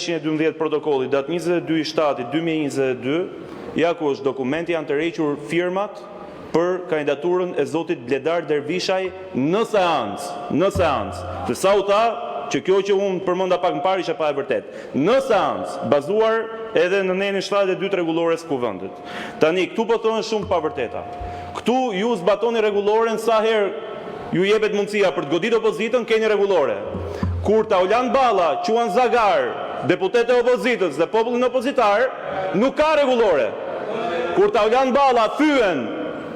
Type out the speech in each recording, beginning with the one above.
312 protokollit datë 22/7/2022, ja ku është dokumenti, janë të rrequr firmat për kandidaturën e zotit Bledar Dervishaj në seancë. Të sa u tha që kjo që unë përmenda pak më parë isha pa e vërtet. Në seancë, bazuar edhe në nenin 72 rregullores kuvendit. Tani këtu po thonë shumë pa vërteta. Këtu ju zbatoni rregulloren sa herë ju jepet mundësia për të goditur opozitën, keni rregullore. Kur Taulan Balla quan zagar deputetë e opozitës dhe popullin opozitar, nuk ka rregullore. Kur Taulan Balla thyen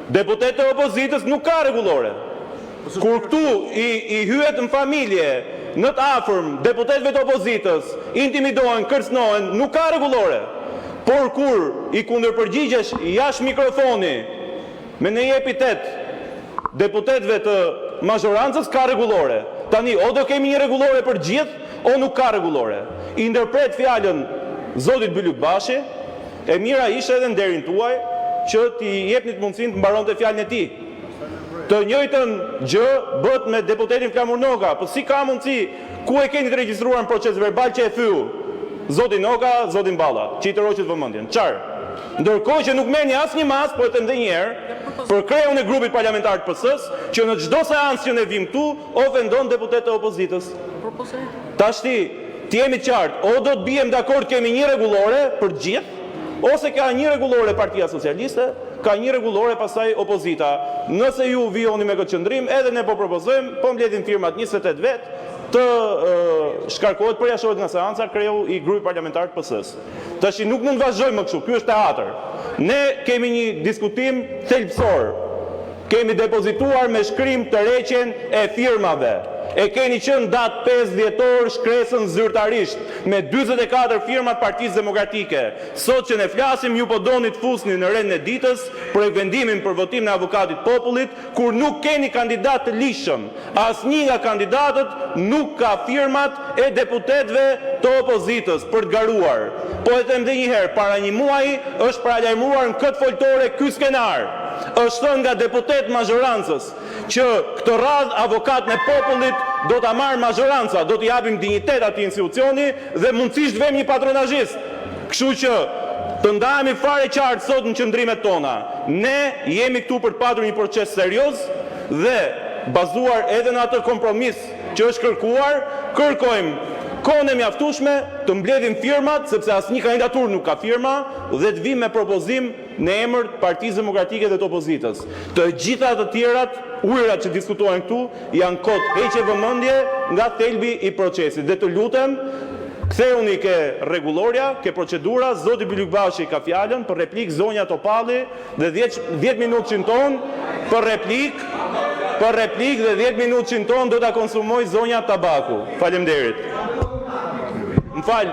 deputetë e opozitës, nuk ka rregullore. Kur këtu i hyet në familje, në të afërm, deputetëve të opozitës, intimidohen, kërcënohen, nuk ka rregullore. Por kur i kundërpërgjigjesh jashtë mikrofoni me një epitet deputetëve të mazhorancës, ka rregullore. Tani, o do kemi një rregullore për gjithë, o nuk ka rregullore. I ndërpret fjalën zotit Bylykbashi, e mira ishte edhe nderin tuaj që t'i jepni të mundësinë të mbaronte fjalën e tij. Të njëjtën gjë bët me deputetin Flamur Noga, po si ka mundësi, ku e keni të regjistruar në proces verbal që e thyu zoti Noga, zoti Balla, që i të roqët vëmendjen. Qarë? Ndërkohë që nuk merrni asnjë mas, po e të ndonjëherë për kreun e grupit parlamentar të PS-s, që në çdo seancë që ne vim këtu, ofendon deputetë e opozitës. Tashti, të jemi qartë, o do të bijem dakord kemi një rregullore për gjithë, ose ka një rregullore Partia Socialiste, ka një rregullore pastaj opozita. Nëse ju vijoni me këtë qëndrim, edhe ne po propozojmë, po mbledhin firmat 28 vet, të shkarkohet përjashtohet nga seanca kreu i grupit parlamentar të PS-s. Tash nuk mund vazhdojmë më kështu, ky është teatër. Ne kemi një diskutim thelbësor. Kemi depozituar me shkrim të reqen e firmave. E keni qenë datë 5 dhjetor shkresën zyrtarisht me 44 firmat Partisë Demokratike. Sot që ne flasim, ju po doni të fusni në rendin e ditës për vendimin për votim në avokatit popullit, kur nuk keni kandidat të lishëm. Asnjë nga kandidatët nuk ka firmat e deputetëve të opozitës për të garuar. Po e them edhe një herë, para një muaji është paralajmëruar në këtë foltore ky skenar. Është thënë nga deputet mazhorancës që këtë radhë avokatën e popullit do ta marrë mazhoranca, do t'i japim dinjitet atij institucioni dhe mundësisht vëmë një patronazhist. Kështu që të ndahemi fare qartë sot në qëndrimet tona. Ne jemi këtu për të patur një proces serioz dhe bazuar edhe në atë kompromis që është kërkuar, kërkojmë kohën e mjaftueshme të mbledhim firmat, sepse asnjë kandidatur nuk ka firma, dhe të vim me propozim në emër të Partisë Demokratike dhe të opozitës. Të gjitha të tjerat, ujërat që diskutohen këtu, janë kot heqje vëmendje nga thelbi i procesit. Dhe të lutem, ktheuni ke rregulloria, ke procedura, zoti Bylykbashi ka fjalën për replik, zonja Topalli dhe 10 minutë qinton për replik dhe 10 minutë qinton do ta konsumoj zonja Tabaku. Faleminderit. Më fal.